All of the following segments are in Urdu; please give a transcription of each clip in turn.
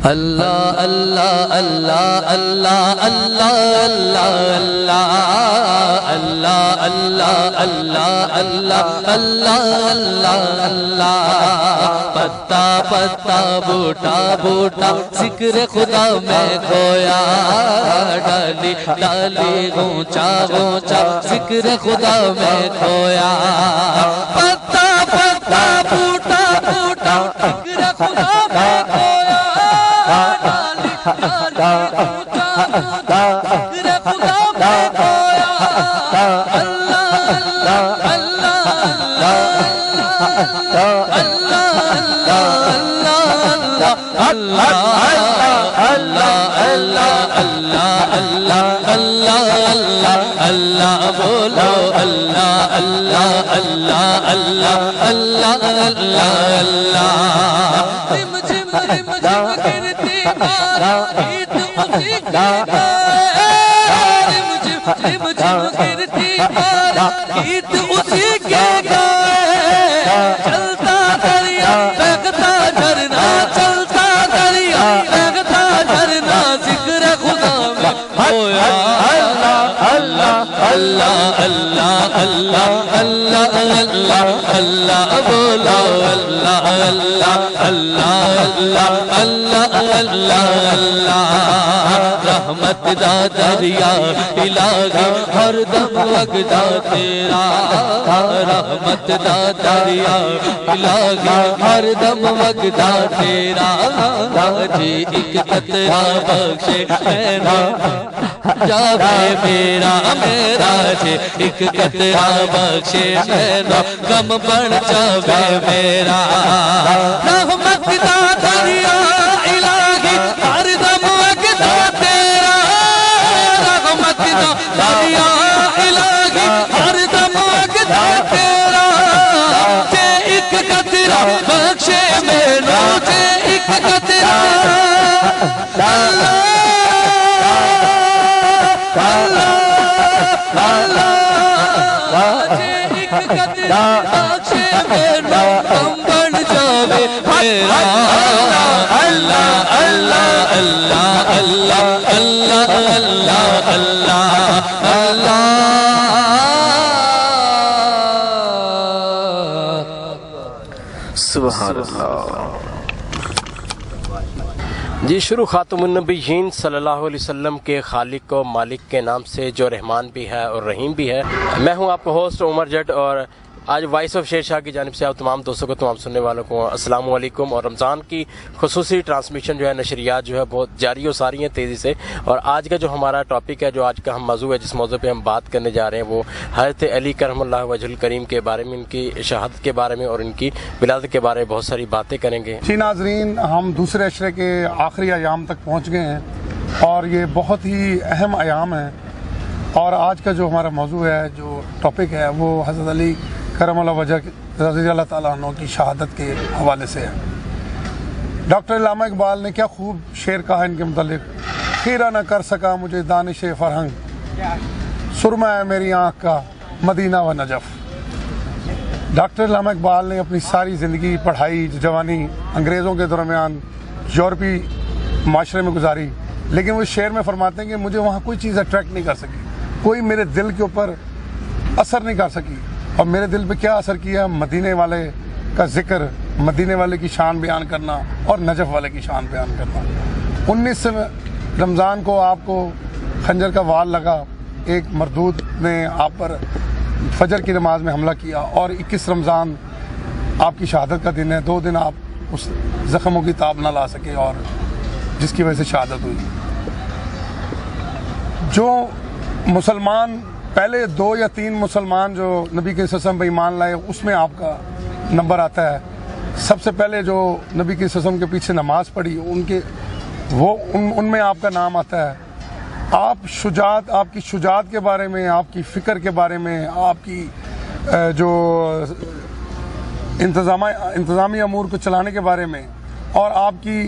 اللہ اللہ اللہ اللہ اللہ اللہ اللہ اللہ اللہ اللہ اللہ اللہ پتا پتا بوٹا بوٹا ذکر خدا میں کھویا ڈالی ڈالی اونچا اونچا ذکر خدا میں کھویا پتا پتا بوٹا بوٹا ذکر خدا میں کھویا اللہ بولو اللہ اللہ اللہ اللہ اللہ اللہ اللہ رم جم گرتی عید اسی کے رم جم گرتی عید اسی کے چلتا دریا بہتا جھرنا چلتا دریا بہتا جھرنا ذکر خدا میں ہویا اللہ اللہ اللہ اللہ اللہ اللہ اللہ بولو اللہ اللہ اللہ اللہ اللہ اللہ اللہ رحمت دا دریا الہی ہر دم وگدا تیرا رحمت دا دریا الہی ہر دم وگدا تیرا جی ایک قطرہ بخشے جاوے میرا میرا جی ایک قطرہ بخشے میرا غم بڑھ جاوے میرا رحمت دا دریا الہی ہر دم وگدا تیرا رحمت دا دریا الہی ہر دم وگدا تیرا جے ایک قطرہ بخشے میرا جے ایک قطرہ سبحان اللہ۔ جی شروع خاتم النبیین صلی اللہ علیہ وسلم کے خالق و مالک کے نام سے جو رحمان بھی ہے اور رحیم بھی ہے۔ میں ہوں آپ کا ہوسٹ عمر جٹ اور آج وائس آف شیر شاہ کی جانب سے آپ تمام دوستوں کو تمام سننے والوں کو السلام علیکم۔ اور رمضان کی خصوصی ٹرانسمیشن جو ہے نشریات جو ہے بہت جاری و ساری ہیں تیزی سے، اور آج کا جو ہمارا ٹاپک ہے جو آج کا ہم موضوع ہے جس موضوع پہ ہم بات کرنے جا رہے ہیں وہ حضرت علی کرم اللہ وجہ الکریم کے بارے میں، ان کی شہادت کے بارے میں اور ان کی ولادت کے بارے میں بہت ساری باتیں کریں گے۔ جی ناظرین، ہم دوسرے عشرے کے آخری ایام تک پہنچ گئے ہیں اور یہ بہت ہی اہم ایام ہیں، اور آج کا جو ہمارا موضوع ہے جو ٹاپک ہے وہ حضرت علی کرم اللہ وجہ رضی اللہ تعالیٰ عنہ کی شہادت کے حوالے سے ہے۔ ڈاکٹر علامہ اقبال نے کیا خوب شعر کہا ان کے متعلق، خیرہ نہ کر سکا مجھے دانش فرہنگ، سرمہ ہے میری آنکھ کا مدینہ و نجف۔ ڈاکٹر علامہ اقبال نے اپنی ساری زندگی پڑھائی جوانی انگریزوں کے درمیان یورپی معاشرے میں گزاری، لیکن وہ شعر میں فرماتے ہیں کہ مجھے وہاں کوئی چیز اٹریکٹ نہیں کر سکی، کوئی میرے دل کے اوپر اثر نہیں کر سکی، اور میرے دل پہ کیا اثر کیا؟ مدینے والے کا ذکر، مدینے والے کی شان بیان کرنا اور نجف والے کی شان بیان کرنا۔ 19 رمضان کو آپ کو خنجر کا وال لگا، ایک مردود نے آپ پر فجر کی نماز میں حملہ کیا، اور 21 رمضان آپ کی شہادت کا دن ہے۔ 2 دن آپ اس زخموں کی تاب نہ لا سکے اور جس کی وجہ سے شہادت ہوئی۔ جو مسلمان پہلے 2 یا 3 مسلمان جو نبی کے وسلم پہ ایمان لائے اس میں آپ کا نمبر آتا ہے۔ سب سے پہلے جو نبی کے وسلم کے پیچھے نماز پڑھی ان میں آپ کا نام آتا ہے۔ آپ کی شجاعت کے بارے میں، آپ کی فکر کے بارے میں، آپ کی جو انتظامی امور کو چلانے کے بارے میں، اور آپ کی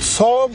100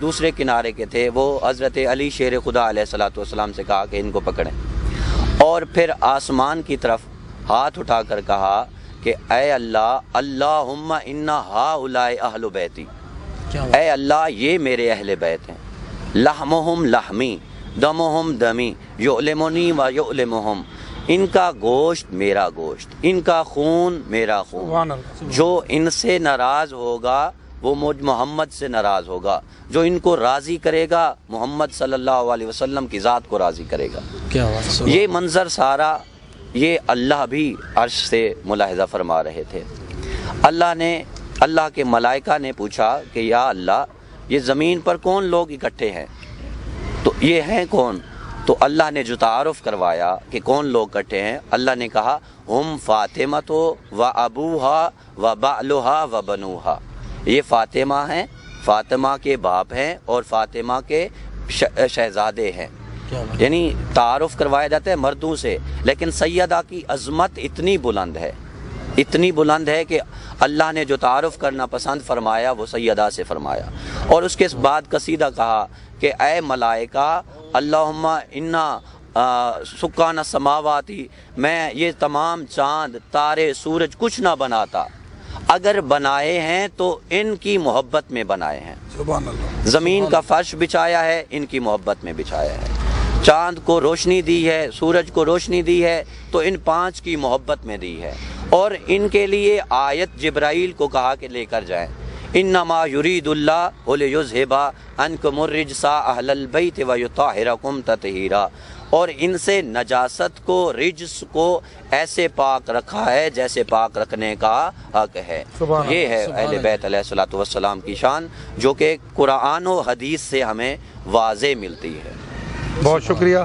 دوسرے کنارے کے تھے وہ حضرت علی شیر خدا علیہ الصلوۃ والسلام سے کہا کہ ان کو پکڑیں، اور پھر آسمان کی طرف ہاتھ اٹھا کر کہا کہ اے اللہ، اللہم انا ہؤلاء اہل بیتی، اے اللہ یہ میرے اہل بیت ہیں، لحمہم لحمی دمہم دمی یعلمنی و یعلمہم، ان کا گوشت میرا گوشت، ان کا خون میرا خون، جو ان سے ناراض ہوگا وہ مجھ محمد سے ناراض ہوگا، جو ان کو راضی کرے گا محمد صلی اللہ علیہ وسلم کی ذات کو راضی کرے گا۔ یہ منظر سارا یہ اللہ بھی عرش سے ملاحظہ فرما رہے تھے۔ اللہ کے ملائکہ نے پوچھا کہ یا اللہ یہ زمین پر کون لوگ اکٹھے ہیں، تو یہ ہیں کون؟ تو اللہ نے جو تعارف کروایا کہ کون لوگ اکٹھے ہیں، اللہ نے کہا ہم فاطمہ و ابوہا و بعلہا و بنوہا، یہ فاطمہ ہیں، فاطمہ کے باپ ہیں اور فاطمہ کے شہزادے ہیں، یعنی تعارف کروایا جاتا ہے مردوں سے، لیکن سیدہ کی عظمت اتنی بلند ہے کہ اللہ نے جو تعارف کرنا پسند فرمایا وہ سیدہ سے فرمایا، اور اس کے بعد قصیدہ کہا کہ اے ملائکہ اللہم انا سکان السماواتی، میں یہ تمام چاند تارے سورج کچھ نہ بناتا، اگر بنائے ہیں تو ان کی محبت میں بنائے ہیں، زمین کا فرش بچھایا ہے ان کی محبت میں بچھایا ہے، چاند کو روشنی دی ہے، سورج کو روشنی دی ہے تو ان 5 کی محبت میں دی ہے، اور ان کے لیے آیت جبرائیل کو کہا کہ لے کر جائیں، انما یرید اللہ لیذھب عنکم الرجس اہل البیت ویطہرکم تطہیرا، اور ان سے نجاست کو، رجس کو ایسے پاک رکھا ہے جیسے پاک رکھنے کا حق ہے۔ یہ ہے اہل بیت علیہ الصلوۃ والسلام کی شان، جو کہ قرآن و حدیث سے ہمیں واضح ملتی ہے۔ بہت شکریہ۔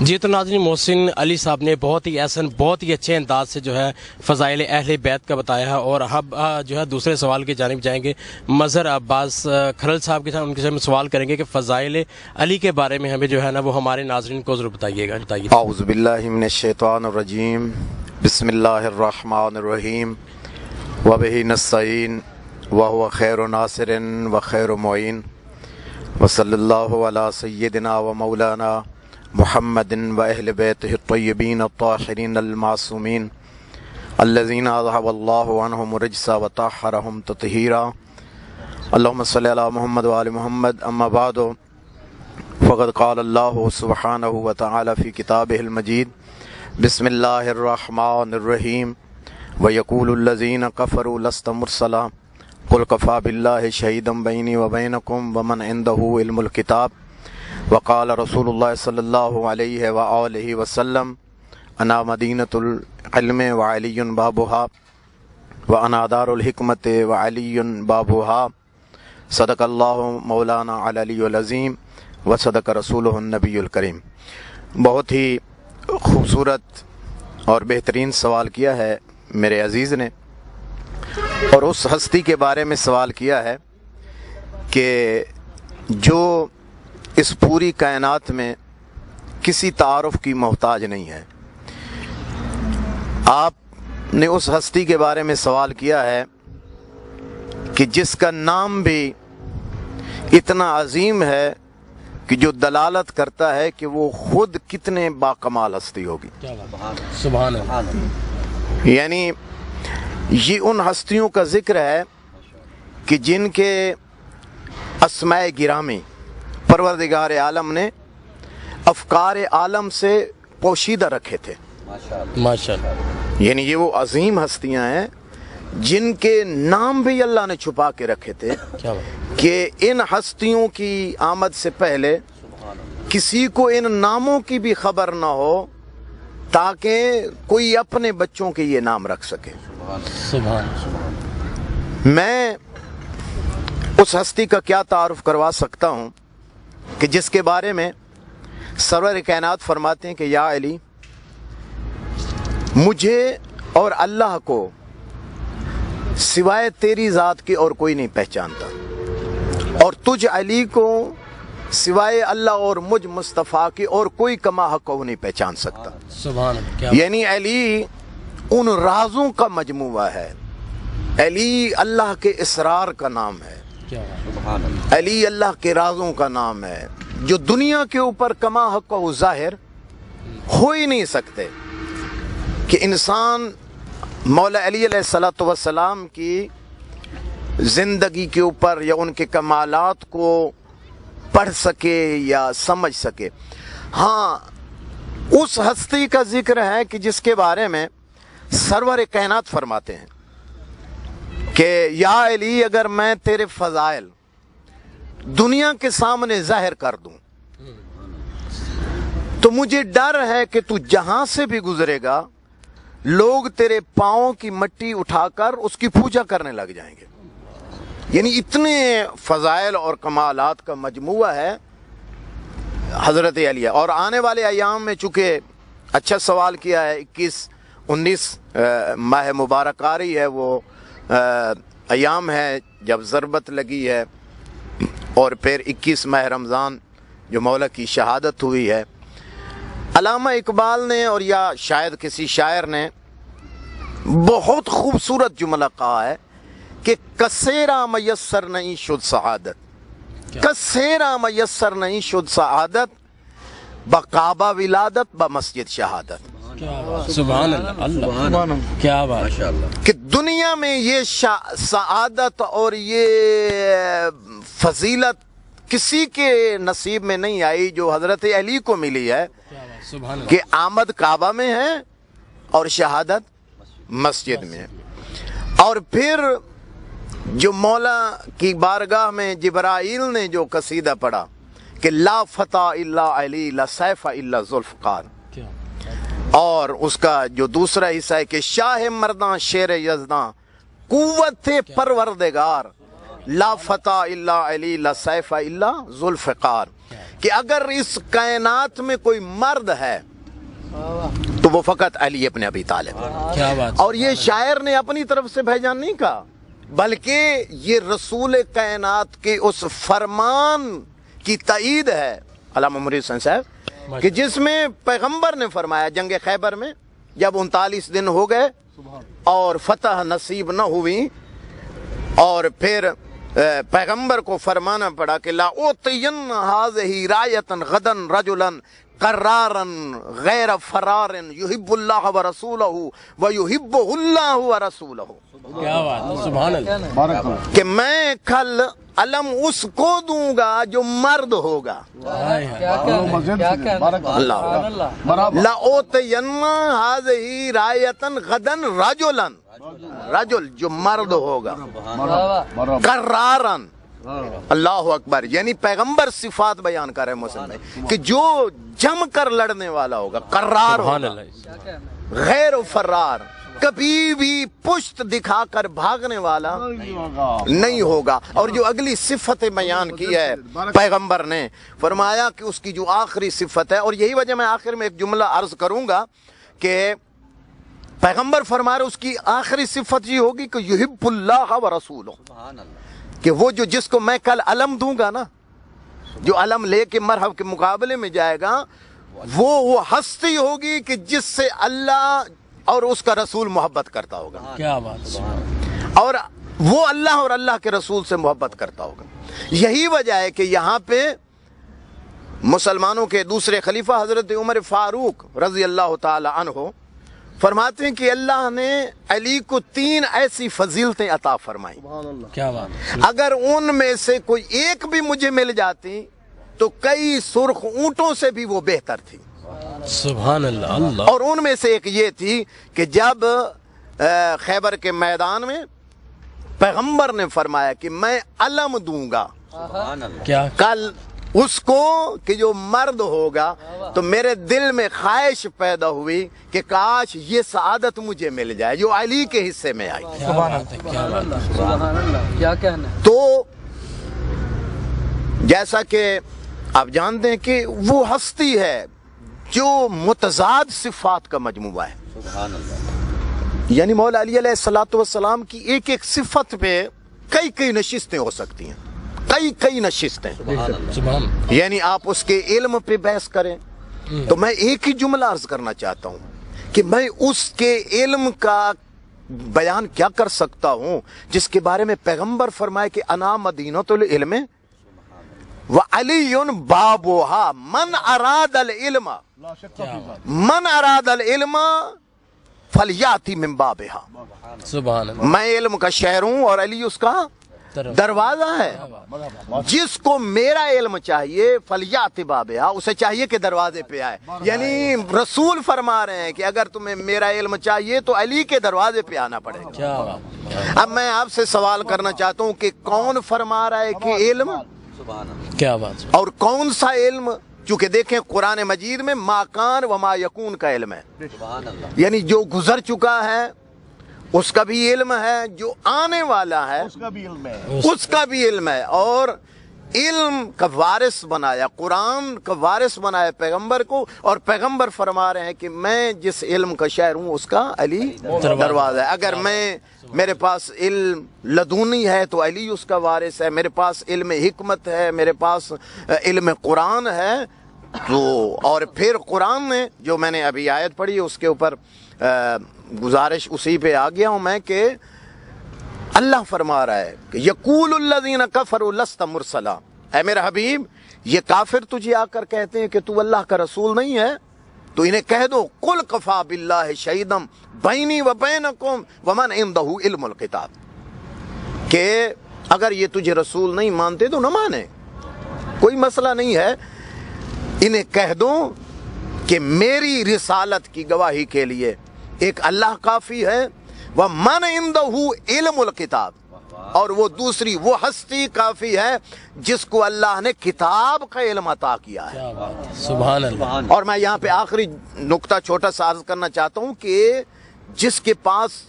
جی تو ناظرین، محسن علی صاحب نے بہت ہی احسن، بہت ہی اچھے انداز سے جو ہے فضائل اہل بیت کا بتایا ہے، اور اب جو ہے دوسرے سوال کی جانب جائیں گے۔ مظہر عباس کھرل صاحب کے ساتھ ان کے ساتھ سوال کریں گے کہ فضائل علی کے بارے میں ہمیں جو ہے نا وہ ہمارے ناظرین کو ضرور بتائیے گا۔ اعوذ باللہ من الشیطان الرجیم، بسم اللہ الرحمن الرحیم، وبہ نستعین وہو خیر ناصر وخیر معین، وصلی اللہ علی سیدنا و مولانا محمد و اہل بیتہ الطیبین الطاہرین المعصومین الذین اذھب اللہ عنہم الرجس وطہرہم تطہیرا، اللہم صلی علی محمد و آل محمد، اما بعد فقد قال اللہ سبحانہ وتعالی فی کتابہ المجید، بسم اللہ الرحمن الرحیم، ویقول الذین کفروا لست مرسلا قل کفی باللہ شہیدا بینی و بینکم ومن عندہ علم الکتاب، وقال رسول اللہ صلی اللہ علیہ وآلہ وسلم انا مدینۃ العلم وعلی بابھا وانا دار الحکمت وعلی بابھا، صدق اللہ مولانا العلی العظیم وصدق رسولہ النبی الکریم۔ بہت ہی خوبصورت اور بہترین سوال کیا ہے میرے عزیز نے، اور اس ہستی کے بارے میں سوال کیا ہے کہ جو اس پوری کائنات میں کسی تعارف کی محتاج نہیں ہے۔ آپ نے اس ہستی کے بارے میں سوال کیا ہے کہ جس کا نام بھی اتنا عظیم ہے کہ جو دلالت کرتا ہے کہ وہ خود کتنے باکمال ہستی ہوگی۔ سبحان اللہ۔ یعنی یہ ان ہستیوں کا ذکر ہے کہ جن کے اسماء گرامی پروردگار عالم نے افکار عالم سے پوشیدہ رکھے تھے۔ ماشاءاللہ۔ یعنی یہ وہ عظیم ہستیاں ہیں جن کے نام بھی اللہ نے چھپا کے رکھے تھے کہ ان ہستیوں کی آمد سے پہلے کسی کو ان ناموں کی بھی خبر نہ ہو، تاکہ کوئی اپنے بچوں کے یہ نام رکھ سکے۔ میں اس ہستی کا کیا تعارف کروا سکتا ہوں کہ جس کے بارے میں سرور کائنات فرماتے ہیں کہ یا علی، مجھے اور اللہ کو سوائے تیری ذات کے اور کوئی نہیں پہچانتا، اور تجھ علی کو سوائے اللہ اور مجھ مصطفیٰ کے اور کوئی کما حق کو نہیں پہچان سکتا۔ سبحان اللہ۔ یعنی علی ان رازوں کا مجموعہ ہے علی اللہ کے اسرار کا نام ہے، علی اللہ کے رازوں کا نام ہے، جو دنیا کے اوپر کما حق و ظاہر ہو ہی نہیں سکتے کہ انسان مولا علی علیہ الصلوۃ والسلام کی زندگی کے اوپر یا ان کے کمالات کو پڑھ سکے یا سمجھ سکے۔ ہاں، اس ہستی کا ذکر ہے کہ جس کے بارے میں سرور کائنات فرماتے ہیں کہ یا علی، اگر میں تیرے فضائل دنیا کے سامنے ظاہر کر دوں تو مجھے ڈر ہے کہ تو جہاں سے بھی گزرے گا لوگ تیرے پاؤں کی مٹی اٹھا کر اس کی پوجا کرنے لگ جائیں گے۔ یعنی اتنے فضائل اور کمالات کا مجموعہ ہے حضرت علی۔ اور آنے والے ایام میں چونکہ اچھا سوال کیا ہے، 21-19 ماہ مبارک آ رہی ہے، وہ ایام ہے جب ضربت لگی ہے، اور پھر 21 ماہ رمضان جو مولا کی شہادت ہوئی ہے۔ علامہ اقبال نے اور یا شاید کسی شاعر نے بہت خوبصورت جملہ کہا ہے کہ کسیرا میسر نہیں شد سعادت، کسیرا میسر نہیں شد سعادت، بکعبہ ولادت بمسجد شہادت۔ سبحان اللہ، کیا بات، کہ دنیا میں یہ سعادت اور یہ فضیلت کسی کے نصیب میں نہیں آئی جو حضرت علی کو ملی ہے، کہ آمد کعبہ میں ہے اور شہادت مسجد میں ہے۔ اور پھر جو مولا کی بارگاہ میں جبرائیل نے جو قصیدہ پڑھا کہ لا فتح الا علی لا سیف الا ذوالفقار، اور اس کا جو دوسرا حصہ ہے کہ شاہ مرداں شیر یزداں قوت پروردگار، لا فتح الا علی لا سیف الا ذوالفقار، کہ اگر اس کائنات میں کوئی مرد ہے تو وہ فقط علی ابن ابی طالب۔ کیا بات۔ اور یہ شاعر نے اپنی طرف سے بھیجان نہیں کہا، بلکہ یہ رسول کائنات کے اس فرمان کی تائید ہے علامہ مرید حسین صاحب، کہ جس میں پیغمبر نے فرمایا جنگ خیبر میں جب 39 دن ہو گئے اور فتح نصیب نہ ہوئی، اور پھر پیغمبر کو فرمانا پڑا کہ لا اوتین ہذہ رایۃ غدا رجلا قرارا غیر فرار یحب اللہ ورسولہ ویحبہ اللہ ورسولہ۔ کیا بات، سبحان اللہ، کہ میں کل علم اس کو دوں گا جو مرد ہوگا۔ لا اوتین ہذہ رایۃ غدا رجلا، رجل جو مرد ہوگا، قرارن، اللہ اکبر، یعنی پیغمبر صفات بیان کر رہے ہیں مسلم میں کہ جو جم کر لڑنے والا ہوگا، قرار ہوگا، غیر فرار، کبھی بھی پشت دکھا کر بھاگنے والا نہیں ہوگا۔ اور جو اگلی صفت بیان کی ہے پیغمبر نے فرمایا کہ اس کی جو آخری صفت ہے، اور یہی وجہ میں آخر میں ایک جملہ عرض کروں گا کہ پیغمبر فرما رہے اس کی آخری صفت یہ ہوگی کہ یحب اللہ ورسولہ، کہ وہ جو جس کو میں کل علم دوں گا نا، جو علم لے کے مرحب کے مقابلے میں جائے گا، وہ ہستی ہوگی کہ جس سے اللہ اور اس کا رسول محبت کرتا ہوگا۔ کیا بات، اور وہ اللہ اور اللہ کے رسول سے محبت کرتا ہوگا۔ یہی وجہ ہے کہ یہاں پہ مسلمانوں کے دوسرے خلیفہ حضرت عمر فاروق رضی اللہ تعالی عنہ فرماتے ہیں کہ اللہ نے علی کو 3 ایسی فضیلتیں عطا فرمائیں، کیا بات، اگر ان میں سے کوئی ایک بھی مجھے مل جاتی تو کئی سرخ اونٹوں سے بھی وہ بہتر تھی۔ سبحان اللہ، اللہ۔ اور ان میں سے ایک یہ تھی کہ جب خیبر کے میدان میں پیغمبر نے فرمایا کہ میں علم دوں گا کیا کل اس کو کہ جو مرد ہوگا، تو میرے دل میں خواہش پیدا ہوئی کہ کاش یہ سعادت مجھے مل جائے جو علی کے حصے میں آئی۔ کیا کہنا۔ تو جیسا کہ آپ جانتے ہیں کہ وہ ہستی ہے جو متضاد صفات کا مجموعہ ہے، یعنی مولا علی علیہ الصلوۃ والسلام کی ایک ایک صفت پہ کئی نشستیں ہو سکتی ہیں، کئی نشستیں۔ یعنی آپ اس کے علم پہ بحث کریں تو میں ایک ہی جملہ عرض کرنا چاہتا ہوں کہ میں اس کے علم کا بیان کیا کر سکتا ہوں جس کے بارے میں پیغمبر فرمائے کہ انا مدینۃ العلم وعلی بابوہا من اراد العلم فلیاتی من بابہا. سبحان اللہ. میں علم کا شہر ہوں اور علی اس کا دروازہ ہے. جس کو میرا علم چاہیے فلیات بابہا، اسے چاہیے کہ دروازے پہ آئے. یعنی رسول فرما رہے ہیں کہ اگر تمہیں میرا علم چاہیے تو علی کے دروازے پہ آنا پڑے گا. کیا بات. اب میں آپ سے سوال کرنا چاہتا ہوں کہ کون فرما رہا ہے کہ علم، کیا بات. اور کون سا علم؟ چونکہ دیکھیں قرآن مجید میں ما کان و ما یکون کا علم ہے. یعنی جو گزر چکا ہے اس کا بھی علم ہے، جو آنے والا ہے اس کا بھی علم ہے. اور علم کا وارث بنایا، قرآن کا وارث بنایا پیغمبر کو، اور پیغمبر فرما رہے ہیں کہ میں جس علم کا شہر ہوں اس کا علی دروازہ ہے. اگر میرے پاس علم لدونی ہے تو علی اس کا وارث ہے. میرے پاس علم حکمت ہے، میرے پاس علم قرآن ہے. تو اور پھر قرآن نے جو میں نے ابھی آیت پڑھی اس کے اوپر گزارش اسی پہ آ گیا ہوں میں کہ اللہ فرما رہا ہے کہ یقول الذین کفروا لست مرسلا. اے میرا حبیب، یہ کافر تجھے آ کر کہتے ہیں کہ تو اللہ کا رسول نہیں ہے، تو انہیں کہہ دو قل کفا باللہ شہیدا بینی و بینکم ومن عندہ علم الکتاب، کہ اگر یہ تجھے رسول نہیں مانتے تو نہ مانے، کوئی مسئلہ نہیں ہے. انہیں کہہ دو کہ میری رسالت کی گواہی کے لیے ایک اللہ کافی ہے، ومن عندہ علم الکتاب، اور وہ دوسری وہ ہستی کافی ہے جس کو اللہ نے کتاب کا علم عطا کیا ہے. سبحان اللہ. اور میں یہاں پہ آخری نقطہ چھوٹا سا عرض کرنا چاہتا ہوں کہ جس کے پاس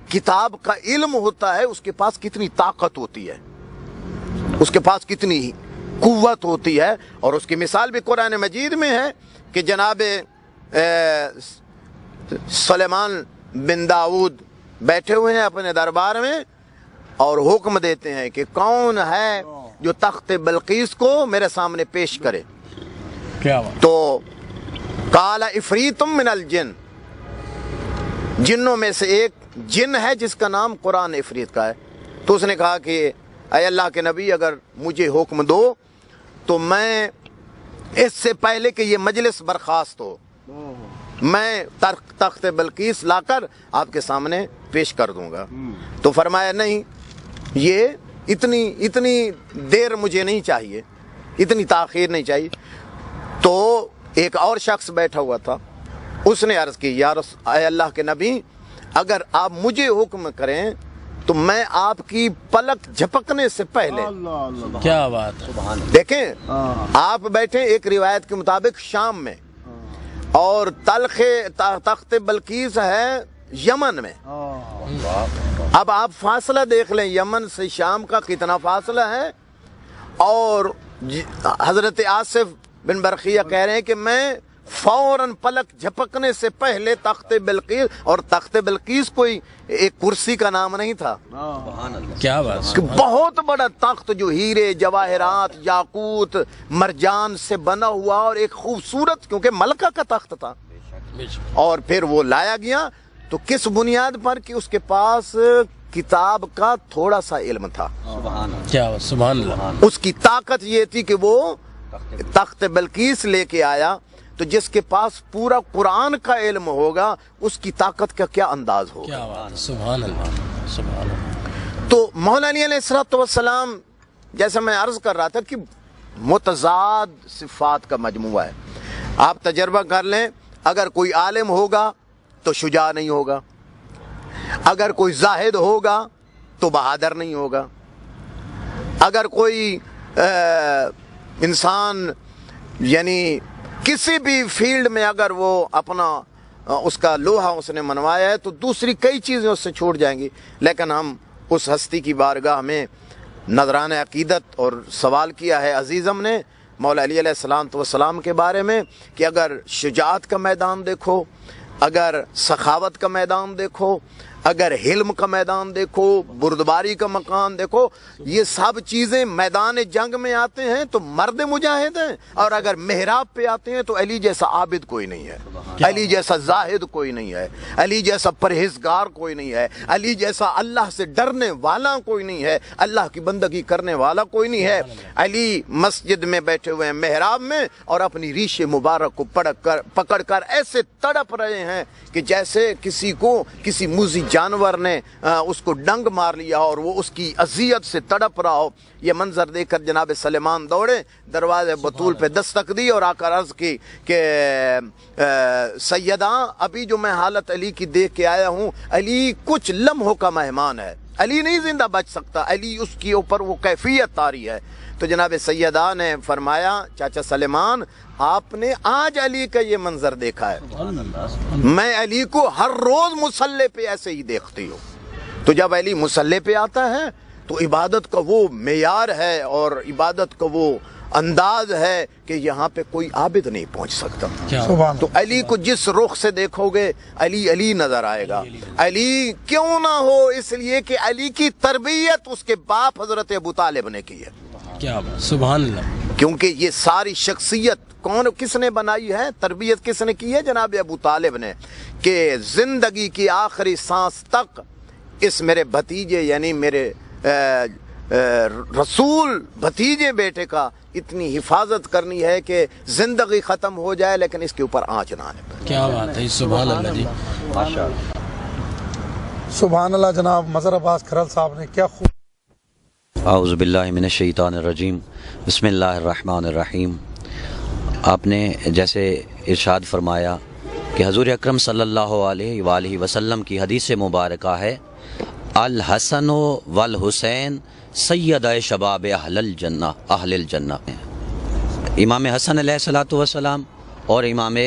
کتاب کا علم ہوتا ہے اس کے پاس کتنی طاقت ہوتی ہے، اس کے پاس کتنی قوت ہوتی ہے. اور اس کی مثال بھی قرآن مجید میں ہے کہ جناب سلیمان بن داؤد بیٹھے ہوئے ہیں اپنے دربار میں اور حکم دیتے ہیں کہ کون ہے جو تخت بلقیس کو میرے سامنے پیش کرے. کیا بات. تو قال عفریت من الجن، جنوں میں سے ایک جن ہے جس کا نام قرآن عفریت کا ہے. تو اس نے کہا کہ اے اللہ کے نبی، اگر مجھے حکم دو تو میں اس سے پہلے کہ یہ مجلس برخاست ہو میں تخت بلقیس لا کر آپ کے سامنے پیش کر دوں گا. تو فرمایا نہیں، یہ اتنی دیر مجھے نہیں چاہیے، اتنی تاخیر نہیں چاہیے. تو ایک اور شخص بیٹھا ہوا تھا، اس نے عرض کی اے اللہ کے نبی، اگر آپ مجھے حکم کریں تو میں آپ کی پلک جھپکنے سے پہلے. کیا بات ہے. دیکھیں آپ بیٹھے ایک روایت کے مطابق شام میں، اور تخت بلقیس ہے یمن میں. اب آپ فاصلہ دیکھ لیں، یمن سے شام کا کتنا فاصلہ ہے. اور حضرت آصف بن برقیہ کہہ رہے ہیں کہ میں فوراً پلک جھپکنے سے پہلے تخت بلقیس، اور تخت بلقیس کوئی ایک کرسی کا نام نہیں تھا، کیا بات. بہت بڑا تخت جو ہیرے جواہرات یاقوت مرجان سے بنا ہوا، اور ایک خوبصورت، کیونکہ ملکہ کا تخت تھا. اور پھر وہ لایا گیا تو کس بنیاد پر کہ اس کے پاس کتاب کا تھوڑا سا علم تھا. کیا سبحان اللہ. اس کی طاقت یہ تھی کہ وہ تخت بلقیس لے کے آیا. تو جس کے پاس پورا قرآن کا علم ہوگا اس کی طاقت کا کیا انداز ہوگا. کیا بات. سبحان اللہ. سبحان اللہ. تو مولا علی علیہ السلام جیسا میں عرض کر رہا تھا کہ متضاد صفات کا مجموعہ ہے. آپ تجربہ کر لیں، اگر کوئی عالم ہوگا تو شجاع نہیں ہوگا، اگر کوئی زاہد ہوگا تو بہادر نہیں ہوگا، اگر کوئی انسان یعنی کسی بھی فیلڈ میں اگر وہ اپنا اس کا لوہا اس نے منوایا ہے تو دوسری کئی چیزیں اس سے چھوٹ جائیں گی. لیکن ہم اس ہستی کی بارگاہ میں نذران عقیدت اور سوال کیا ہے عزیزم نے مولا علی علیہ السلام کے بارے میں کہ اگر شجاعت کا میدان دیکھو، اگر سخاوت کا میدان دیکھو، اگر حلم کا میدان دیکھو، بردباری کا مقام دیکھو، یہ سب چیزیں میدان جنگ میں آتے ہیں تو مرد مجاہد ہیں، اور اگر محراب پہ آتے ہیں تو علی جیسا عابد کوئی نہیں ہے، علی جیسا زاہد کوئی نہیں ہے، علی جیسا پرہیزگار کوئی نہیں ہے، علی جیسا اللہ سے ڈرنے والا کوئی نہیں ہے، اللہ کی بندگی کرنے والا کوئی نہیں ہے۔ علی مسجد میں بیٹھے ہوئے ہیں محراب میں، اور اپنی ریش مبارک کو پکڑ کر ایسے تڑپ رہے ہیں کہ جیسے کسی موذی جانور نے اس کو ڈنگ مار لیا اور وہ اس کی اذیت سے تڑپ رہا ہو۔ یہ منظر دیکھ کر جناب سلیمان دوڑے، دروازے بطول پہ دستک دی اور آ کر عرض کی کہ سیدہ، ابھی جو میں حالت علی کی دیکھ کے آیا ہوں، علی کچھ لمحوں کا مہمان ہے، علی نہیں زندہ بچ سکتا، علی اس کے اوپر وہ کیفیت طاری ہے۔ تو جناب سیدہ نے فرمایا، چاچا سلیمان، آپ نے آج علی کا یہ منظر دیکھا ہے، میں علی کو ہر روز مصلی پہ ایسے ہی دیکھتی ہوں۔ تو جب علی مصلی پہ آتا ہے تو عبادت کا وہ معیار ہے اور عبادت کا وہ انداز ہے کہ یہاں پہ کوئی عابد نہیں پہنچ سکتا۔ تو علی کو جس رخ سے دیکھو گے علی علی نظر آئے گا۔ علی کیوں نہ ہو، اس لیے کہ علی کی تربیت اس کے باپ حضرت ابو طالب نے کی ہے۔ کیا بات، سبحان اللہ۔ کیونکہ یہ ساری شخصیت کس نے بنائی ہے، تربیت کس نے کی ہے؟ جناب ابو طالب نے، کہ زندگی کی آخری سانس تک اس میرے بھتیجے یعنی میرے رسول بھتیجے بیٹے کا اتنی حفاظت کرنی ہے کہ زندگی ختم ہو جائے لیکن اس کے اوپر آنچ نہ آنے پائے۔ کیا بات ہے، سبحان اللہ جی، سبحان اللہ۔ جناب مظہر عباس کھرل صاحب نے کیا خوب۔ اعوذ باللہ من الشیطان الرجیم، بسم اللہ الرحمن الرحیم۔ آپ نے جیسے ارشاد فرمایا کہ حضور اکرم صلی اللہ علیہ وآلہ وسلم کی حدیث مبارکہ ہے، الحسن والحسین سیدہ شباب اہل الجنہ۔ امام حسن علیہ الصلوۃ والسلام اور امام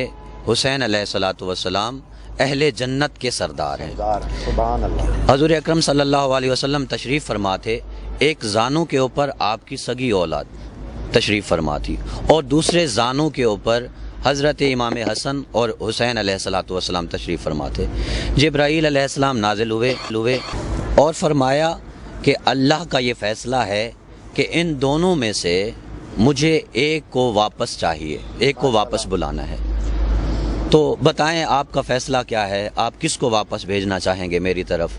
حسین علیہ الصلوۃ والسلام اہل جنت کے سردار ہیں۔ حضور اکرم صلی اللہ علیہ وسلم تشریف فرما تھے، ایک زانو کے اوپر آپ کی سگی اولاد تشریف فرما تھی اور دوسرے زانو کے اوپر حضرت امام حسن اور حسین علیہ الصلوۃ والسلام تشریف فرما تھے۔ جبرائیل علیہ السلام نازل ہوئے اور فرمایا کہ اللہ کا یہ فیصلہ ہے کہ ان دونوں میں سے مجھے ایک کو واپس چاہیے، ایک کو واپس بلانا ہے، تو بتائیں آپ کا فیصلہ کیا ہے، آپ کس کو واپس بھیجنا چاہیں گے میری طرف؟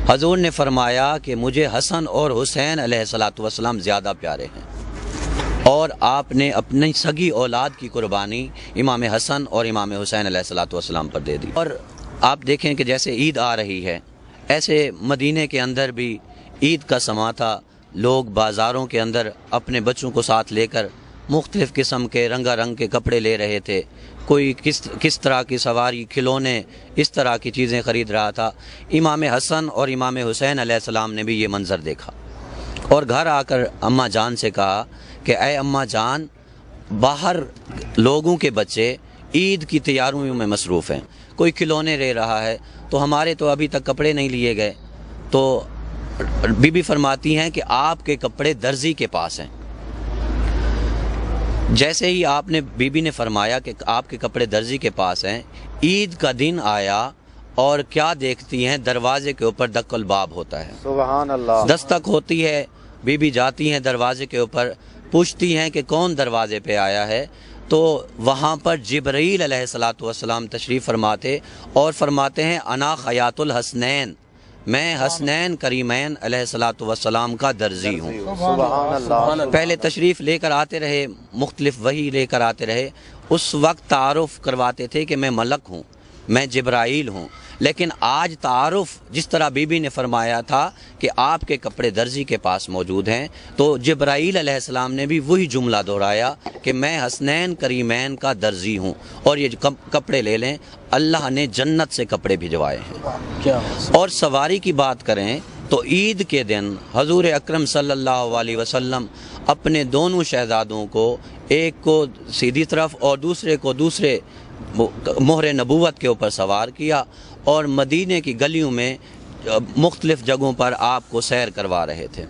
حضور نے فرمایا کہ مجھے حسن اور حسین علیہ الصلوۃ والسلام زیادہ پیارے ہیں، اور آپ نے اپنی سگی اولاد کی قربانی امام حسن اور امام حسین علیہ الصلوۃ والسلام پر دے دی۔ اور آپ دیکھیں کہ جیسے عید آ رہی ہے، ایسے مدینے کے اندر بھی عید کا سما تھا، لوگ بازاروں کے اندر اپنے بچوں کو ساتھ لے کر مختلف قسم کے رنگا رنگ کے کپڑے لے رہے تھے، کوئی کس طرح کی سواری، کھلونے، اس طرح کی چیزیں خرید رہا تھا۔ امام حسن اور امام حسین علیہ السلام نے بھی یہ منظر دیکھا اور گھر آ کر اماں جان سے کہا کہ اے اماں جان، باہر لوگوں کے بچے عید کی تیاریوں میں مصروف ہیں، کوئی کھلونے لے رہا ہے، تو ہمارے تو ابھی تک کپڑے نہیں لیے گئے۔ تو بی بی فرماتی ہیں کہ آپ کے کپڑے درزی کے پاس ہیں۔ جیسے ہی آپ نے بی بی نے فرمایا کہ آپ کے کپڑے درزی کے پاس ہیں، عید کا دن آیا اور کیا دیکھتی ہیں، دروازے کے اوپر دق الباب ہوتا ہے، سبحان اللہ، دستک ہوتی ہے، بی بی جاتی ہیں دروازے کے اوپر، پوچھتی ہیں کہ کون دروازے پہ آیا ہے، تو وہاں پر جبرائیل علیہ الصلوۃ والسلام تشریف فرماتے اور فرماتے ہیں انا خیاط الحسنین، میں حسنین کریمین علیہ الصلوۃ والسلام کا درزی ہوں۔ سبحان اللہ۔ پہلے تشریف لے کر آتے رہے، مختلف وحی لے کر آتے رہے، اس وقت تعارف کرواتے تھے کہ میں ملک ہوں، میں جبرائیل ہوں، لیکن آج تعارف جس طرح بی بی نے فرمایا تھا کہ آپ کے کپڑے درزی کے پاس موجود ہیں، تو جبرائیل علیہ السلام نے بھی وہی جملہ دہرایا کہ میں حسنین کریمین کا درزی ہوں، اور یہ کپڑے لے لیں، اللہ نے جنت سے کپڑے بھجوائے ہیں۔ اور سواری کی بات کریں تو عید کے دن حضور اکرم صلی اللہ علیہ وسلم اپنے دونوں شہزادوں کو، ایک کو سیدھی طرف اور دوسرے کو دوسرے مہر نبوت کے اوپر سوار کیا، اور مدینے کی گلیوں میں مختلف جگہوں پر آپ کو سیر کروا رہے تھے۔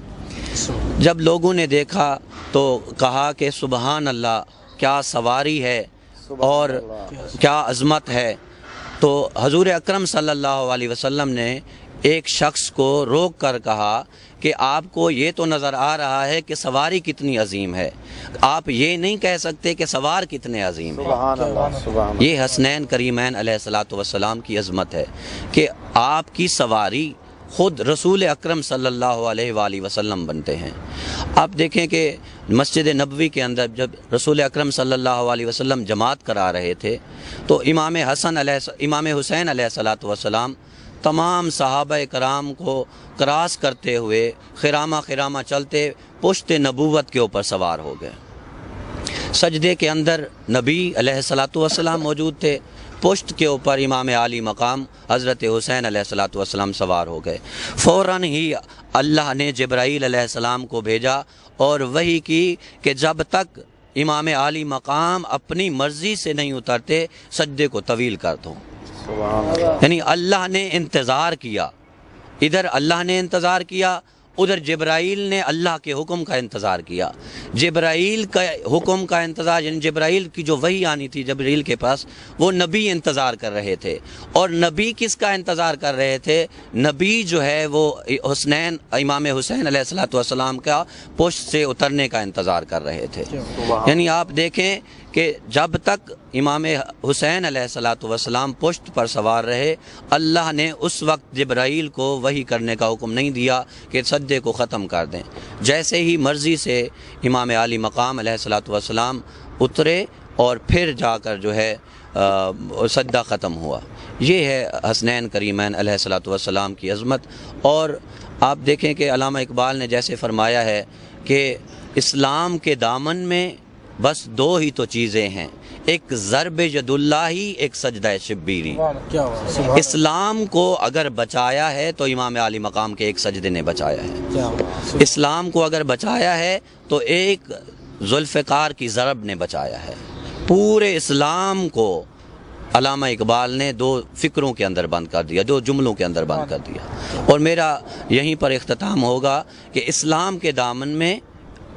جب لوگوں نے دیکھا تو کہا کہ سبحان اللہ، کیا سواری ہے اور کیا عظمت ہے۔ تو حضور اکرم صلی اللہ علیہ وسلم نے ایک شخص کو روک کر کہا کہ آپ کو یہ تو نظر آ رہا ہے کہ سواری کتنی عظیم ہے، آپ یہ نہیں کہہ سکتے کہ سوار کتنے عظیم ہیں۔ سبحان اللہ، سبحان اللہ۔ یہ حسنین کریمین علیہ الصلوۃ والسلام کی عظمت ہے کہ آپ کی سواری خود رسول اکرم صلی اللہ علیہ وآلہ وسلم بنتے ہیں۔ آپ دیکھیں کہ مسجد نبوی کے اندر جب رسول اکرم صلی اللہ علیہ وسلم جماعت کرا رہے تھے تو امام حسین علیہ الصلوۃ والسلام تمام صحابہ کرام کو کراس کرتے ہوئے خرامہ خرامہ چلتے پشت نبوت کے اوپر سوار ہو گئے۔ سجدے کے اندر نبی علیہ الصلوۃ والسلام موجود تھے، پشت کے اوپر امام عالی مقام حضرت حسین علیہ الصلوۃ والسلام سوار ہو گئے۔ فوراً ہی اللہ نے جبرائیل علیہ السلام کو بھیجا اور وحی کی کہ جب تک امام عالی مقام اپنی مرضی سے نہیں اترتے سجدے کو طویل کر دو۔ یعنی اللہ نے انتظار کیا، ادھر اللہ نے انتظار کیا، ادھر جبرائیل نے اللہ کے حکم کا انتظار کیا۔ جبرائیل کا حکم کا انتظار یعنی جبرائیل کی جو وحی آنی تھی جبرائیل کے پاس، وہ نبی انتظار کر رہے تھے۔ اور نبی کس کا انتظار کر رہے تھے؟ نبی جو ہے وہ امام حسین علیہ الصلوۃ والسلام کا پشت سے اترنے کا انتظار کر رہے تھے۔ یعنی آپ دیکھیں کہ جب تک امام حسین علیہ الصلوۃ والسلام پشت پر سوار رہے، اللہ نے اس وقت جبرائیل کو وحی کرنے کا حکم نہیں دیا کہ سجدے کو ختم کر دیں۔ جیسے ہی مرضی سے امام عالی مقام علیہ الصلوۃ والسلام اترے اور پھر جا کر جو ہے سجدہ ختم ہوا۔ یہ ہے حسنین کریمین علیہ الصلوۃ والسلام کی عظمت۔ اور آپ دیکھیں کہ علامہ اقبال نے جیسے فرمایا ہے کہ اسلام کے دامن میں بس دو ہی تو چیزیں ہیں، ایک ضرب ید اللہ ہی، ایک سجدہ شبیری۔ اسلام کو اگر بچایا ہے تو امام عالی مقام کے ایک سجدے نے بچایا ہے، اسلام کو اگر بچایا ہے تو ایک ذوالفقار کی ضرب نے بچایا ہے۔ پورے اسلام کو علامہ اقبال نے دو فکروں کے اندر بند کر دیا، دو جملوں کے اندر بند کر دیا۔ اور میرا یہیں پر اختتام ہوگا کہ اسلام کے دامن میں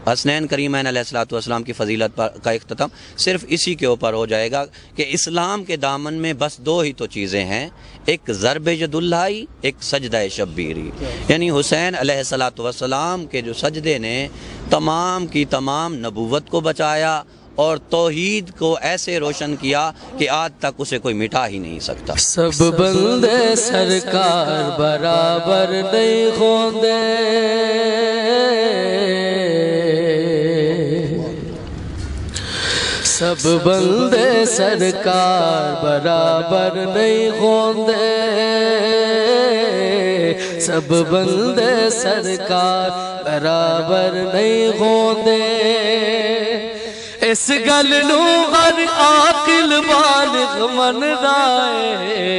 حسنین کریمین علیہ الصلوۃ والسلام کی فضیلت کا اختتام صرف اسی کے اوپر ہو جائے گا کہ اسلام کے دامن میں بس دو ہی تو چیزیں ہیں، ایک ضرب ید اللہ، ایک سجدہ شبیری۔ یعنی حسین علیہ الصلوۃ والسلام کے جو سجدے نے تمام کی تمام نبوت کو بچایا اور توحید کو ایسے روشن کیا کہ آج تک اسے کوئی مٹا ہی نہیں سکتا۔ سب بندے سرکار برابر نہیں ہوندے، سب بندے سرکار برابر نہیں ہوندے، سب بندے سرکار برابر نہیں ہوندے، اس گل نو ہر عاقل بالغ مندا اے،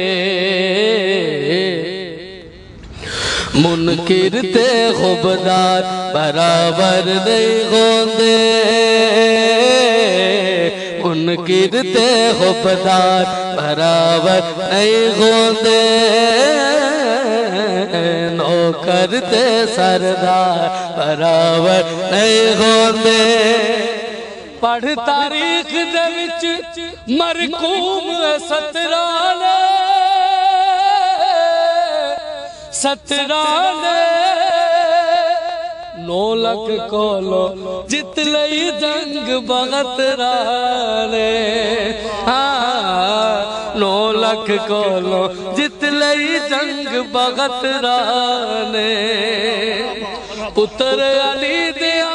منکر تے خبردار برابر نہیں ہوندے، منکر تے خبردار برابر نہیں ہوندے، نوکر تے سردار برابر نہیں ہوندے۔ پڑھ تاریخ دے وچ مرقوم سترانے، سترانے 9 لکھ کولو جت لئی جنگ بغترانے، 9 لکھ کولو جت لئی جنگ بغترانے، پتر علی دیا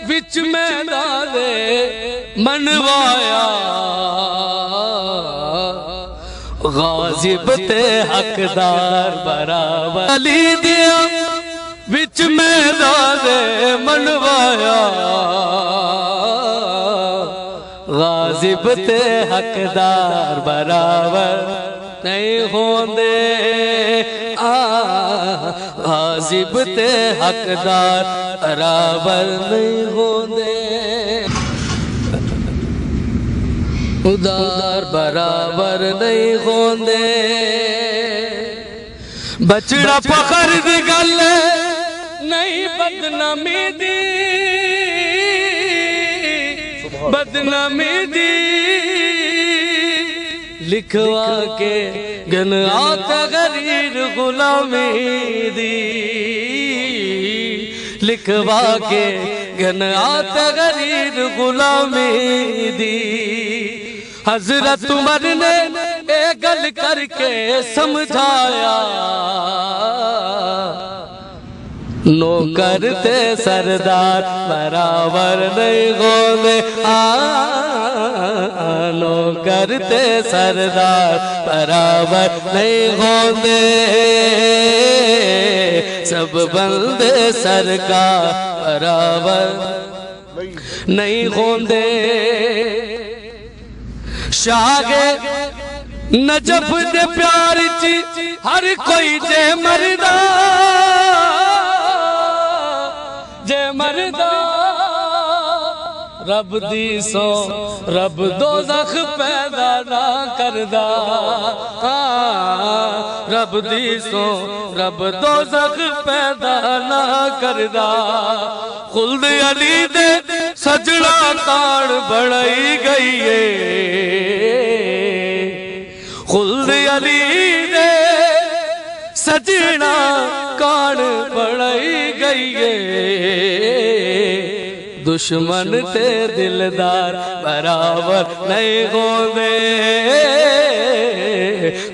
وچ میدان منوایا، غازب تے حقدار برابر، علی دیا وچ میدان منوایا، غازب تے حقدار برابر نہیں ہوندے، غازب تے حقدار برابر نہیں ہوندے، ادار برابر نہیں ہوندے، بچڑا فخر دی گل نہیں بدنامی دی، بدنامی دی لکھوا کے گنا تغریر غلامی دی لکھوا کے گنا تغریر غلامی دی حضرت عمر نے ایک گل کر کے سمجھایا نوکر تے سردار برابر نہیں ہوندے نوکر تے سردار برابر نہیں ہوندے سب بندے سرکار برابر نہیں ہوندے شاہ نجف دے پیار چی ہر کوئی جے مردہ رب دی سو رب دوزخ پیدا نہ کردہ رب دی سو رب دوزخ پیدا نہ کردہ خلد علی دے سجڑا کان بڑھائی گئی ہے خلد علی دے سجڑا کان بڑھائی گئی ہے دشمن تے دلدار برابر نہیں ہوندے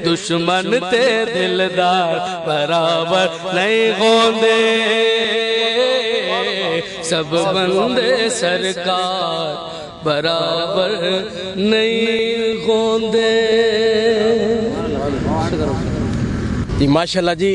دشمن تے دلدار برابر نہیں ہوندے سب بندے سرکار برابر نہیں ہوندے جی ماشاءاللہ جی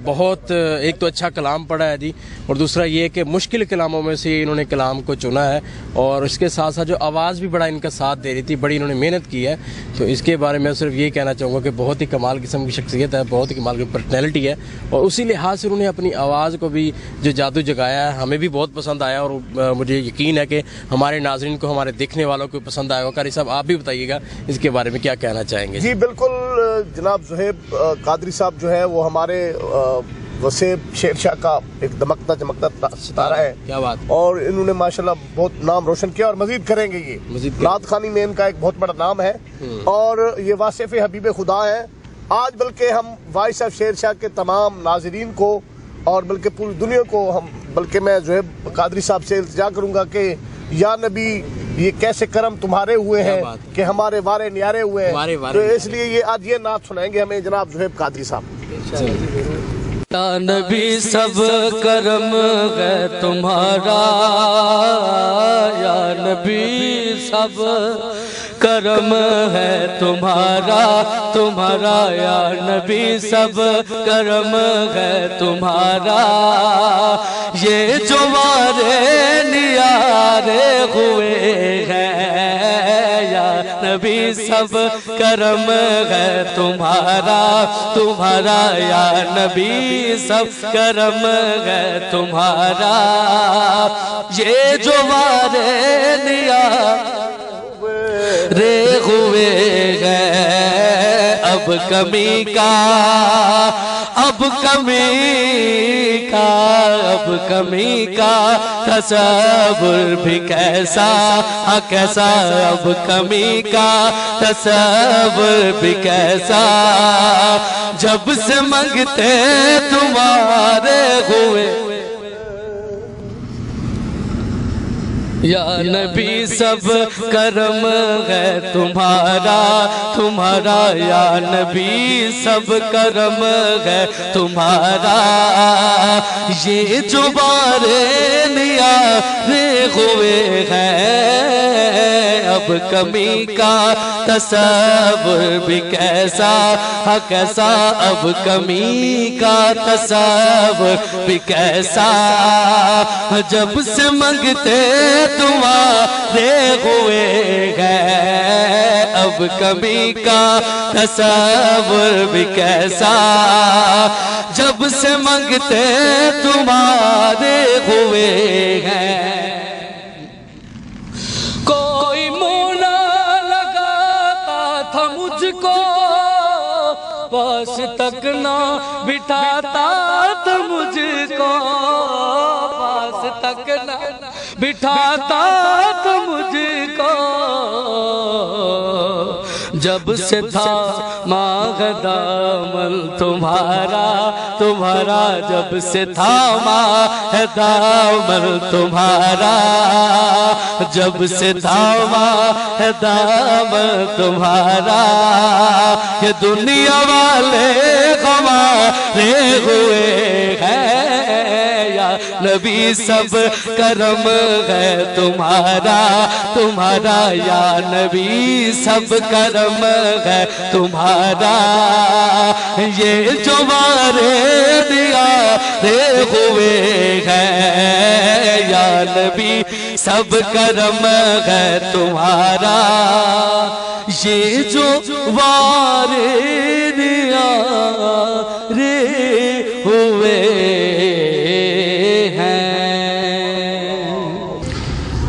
بہت ایک تو اچھا کلام پڑھا ہے جی اور دوسرا یہ کہ مشکل کلاموں میں سے انہوں نے کلام کو چنا ہے اور اس کے ساتھ ساتھ جو آواز بھی بڑا ان کا ساتھ دے رہی تھی بڑی انہوں نے محنت کی ہے تو اس کے بارے میں صرف یہ کہنا چاہوں گا کہ بہت ہی کمال قسم کی شخصیت ہے بہت ہی کمال کی پرسنالٹی ہے اور اسی لحاظ سے انہوں نے اپنی آواز کو بھی جو جادو جگایا ہے ہمیں بھی بہت پسند آیا اور مجھے یقین ہے کہ ہمارے ناظرین کو ہمارے دیکھنے والوں کو پسند آئے گا قاری صاحب آپ بھی بتائیے گا اس کے بارے میں کیا کہنا چاہیں گے جی بالکل جناب زہیب قادری صاحب جو ہے وہ ہمارے وسیب شیر شاہ کا ایک دمکتا چمکتا ستارہ ہے کیا بات اور انہوں نے ماشاءاللہ بہت نام روشن کیا اور مزید کریں گے یہ نعت خوانی میں ان کا ایک بہت بڑا نام ہے اور یہ واصف حبیب خدا ہے آج بلکہ ہم وائس آف شیر شاہ کے تمام ناظرین کو اور بلکہ پوری دنیا کو بلکہ میں زہیب قادری صاحب سے التجا کروں گا کہ یا نبی یہ کیسے کرم تمہارے ہوئے ہیں کہ ہمارے وارے نیارے ہوئے ہیں تو اس لیے یہ آج یہ نعت سنائیں گے ہمیں جناب زہیب قادری صاحب یا نبی سب کرم ہے تمہارا یا نبی سب کرم ہے تمہارا تمہارا یا نبی سب کرم ہے تمہارا یہ جو وارے نیارے ہوئے ہیں یا نبی سب کرم ہے تمہارا تمہارا یا نبی سب کرم ہے تمہارا یہ جو وارے نیارے ہوئے ہیں اب کمی کا اب کمی کا تصور بھی کیسا اب کمی کا تصور بھی کیسا جب سے منگتے تمہارے ہوئے یا نبی سب کرم ہے تمہارا تمہارا یا نبی سب کرم ہے تمہارا یہ جو بارے نیارے ہوئے ہیں اب کمی کا تصور بھی کیسا کیسا اب کمی کا تصور بھی کیسا جب سے منگتے تمہارے ہوئے ہیں اب کمی کا تصور بھی کیسا جب سے منگتے تمہارے ہوئے ہیں کوئی منہ نہ لگاتا تھا مجھ کو پاس تک نہ بٹھاتا تھا مجھ کو پاس تک نہ بٹھاتا تو مجھ کو جب سے تھا ماہ دامن تمہارا تمہارا جب سے تھا ماہ دامن تمہارا جب سے تھا ماہ دامن تمہارا یہ دنیا والے ہمارے ہوئے ہیں یا نبی سب کرم ہے تمہارا تمہارا یا نبی سب کرم ہے تمہارا یہ جو مارے دیا ہوئے ہیں یا نبی سب کرم ہے تمہارا یہ جو وارے دیا ہوئے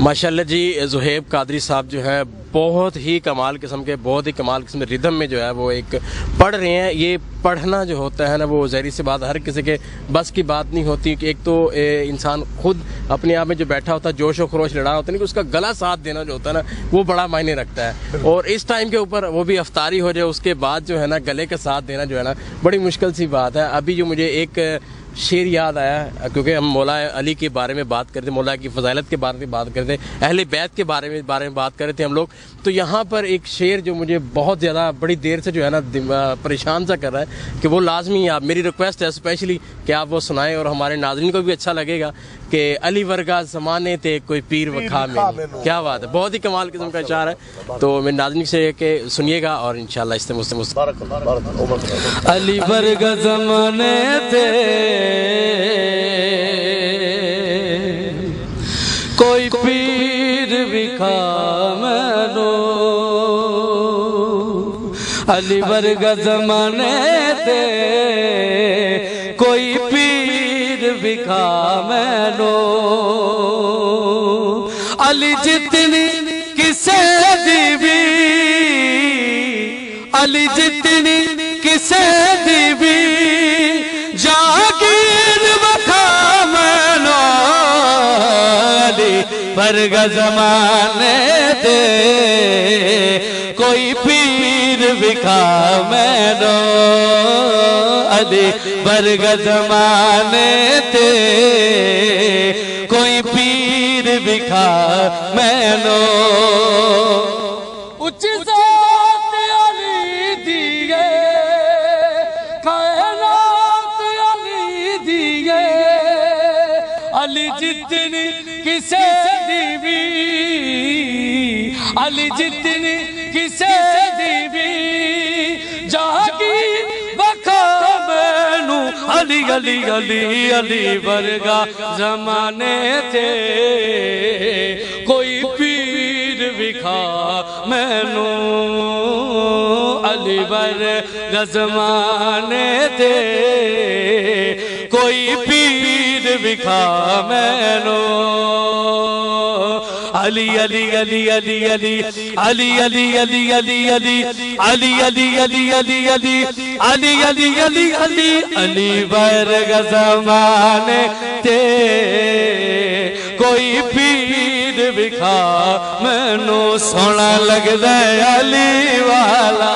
ماشاءاللہ جی زہیب قادری صاحب جو ہیں بہت ہی کمال قسم کے ردم میں جو ہے وہ ایک پڑھ رہے ہیں. یہ پڑھنا جو ہوتا ہے نا وہ ظاہر سی بات ہر کسی کے بس کی بات نہیں ہوتی کہ ایک تو انسان خود اپنے آپ میں جو بیٹھا ہوتا ہے جوش و خروش لڑا ہوتا ہے کہ اس کا گلا ساتھ دینا جو ہوتا ہے نا وہ بڑا معنی رکھتا ہے اور اس ٹائم کے اوپر وہ بھی افطاری ہو جائے اس کے بعد جو ہے نا گلے کا ساتھ دینا جو ہے نا بڑی مشکل سی بات ہے. ابھی جو مجھے ایک شعر یاد آیا کیونکہ ہم مولا علی کے بارے میں بات کرتے مولا کی فضائلت کے بارے میں بات کرتے اہل بیت کے بارے میں بات کر رہے تھے ہم لوگ تو یہاں پر ایک شعر جو مجھے بہت زیادہ بڑی دیر سے جو ہے نا پریشان سا کر رہا ہے کہ وہ لازمی آپ میری ریکویسٹ ہے اسپیشلی کہ آپ وہ سنائیں اور ہمارے ناظرین کو بھی اچھا لگے گا کہ علی ورگا زمانے تھے کوئی پیر وکھا میں کیا بات ہے بہت ہی کمال قسم کا اشعار ہے تو میرے ناظرین سے کہ سنیے گا اور انشاءاللہ اس سے علی ورگا زمانے تھے کوئی پیر وکھا مینو علی ورگا زمانے تھے کوئی پیر وکھا مینو علی جتنی کسے دی بھی علی جتنی کسے دی بھی جاگیر وکھا مینو علی ورگا زمانے دے کوئی پیر وکھا مینو علی ورگا زمانے دے کوئی پیر وکھا مینو اچھی ذات علی دیئے کائنات علی دیئے علی جتنی کسے دی بھی علی جتنی کسے دی بھی جاگی وکھا مینو علی علی علی علی ورگا زمانے تھے کوئی پیر وکھا مینو علی ورگا زمانے تھے کوئی پیر وکھا مینو علی علی علی علی علی علی علی علی علی علی علی علی علی علی علی علی علی علی علی ورگا زمانے تے کوئی پیر وکھا مینو سونا لگدا علی والا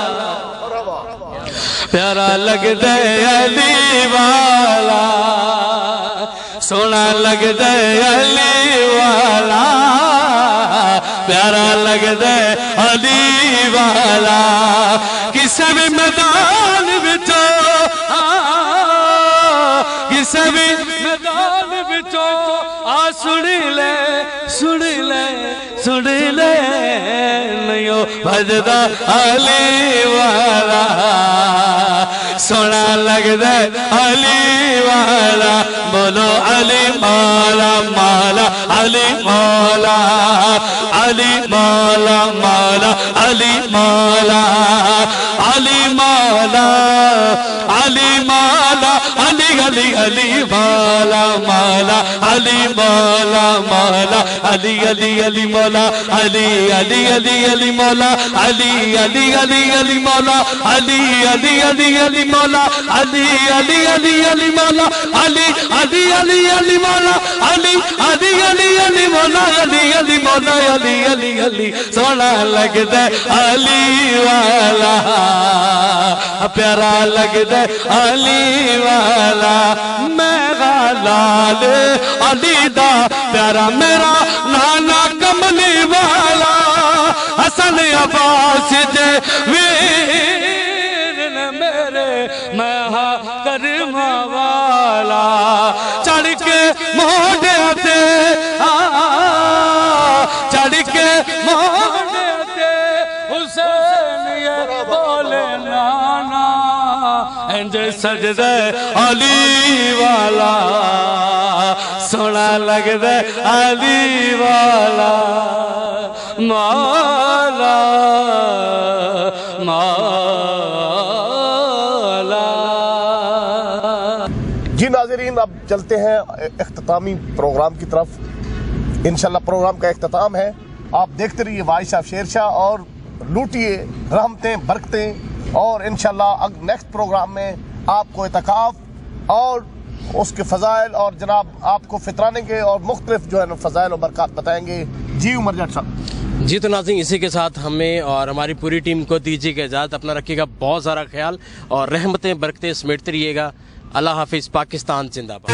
پیارا لگدا علی والا سونا لگدا علی والا پیارا لگدا علی والا کسے بھی میدان وچوں کسے بھی میدان وچوں آ سنی لے سنی لے سنی لے نیو بھجدا علی والا سونا لگدا علی والا بولو علی مولا مولا علی مولا علی مولا مولا علی مولا علی مولا علی مولا علی علی علی مولا مولا علی مولا مولا علی علی علی مولا علی علی علی علی مولا علی علی علی علی مولا علی علی علی علی مولا علی علی علی علی مولا علی علی علی علی مولا علی علی علی علی مولا علی علی مولا علی علی علی سونا لگتا ہے علی والا پیارا لگتا ہے علی والا میرا لال علی دا پیارا میرا نانا کملی والا حسن عباس دے ویر میرے میں ہاں کرم والا چڑھ کے موڑے تے چڑھ کے موڑے تے حسین یہ بولے نانا انج سجدہ علی والا سونا لگتا علی والا مولا مولا. جی ناظرین، اب چلتے ہیں اختتامی پروگرام کی طرف. انشاءاللہ پروگرام کا اختتام ہے. آپ دیکھتے رہیے وائس آف شیر شاہ اور لوٹیے رحمتیں برکتیں، اور انشاءاللہ نیکسٹ پروگرام میں آپ کو اعتکاف اور اس کے فضائل اور جناب آپ کو فطرانے کے اور مختلف جو ہے فضائل و برکات بتائیں گے. جی عمر جٹ صاحب. جی تو ناظرین، اسی کے ساتھ ہمیں اور ہماری پوری ٹیم کو دیجیے گا اجازت. اپنا رکھیے گا بہت سارا خیال اور رحمتیں برکتیں سمیٹتے رہیے گا. اللہ حافظ. پاکستان زندہ باد.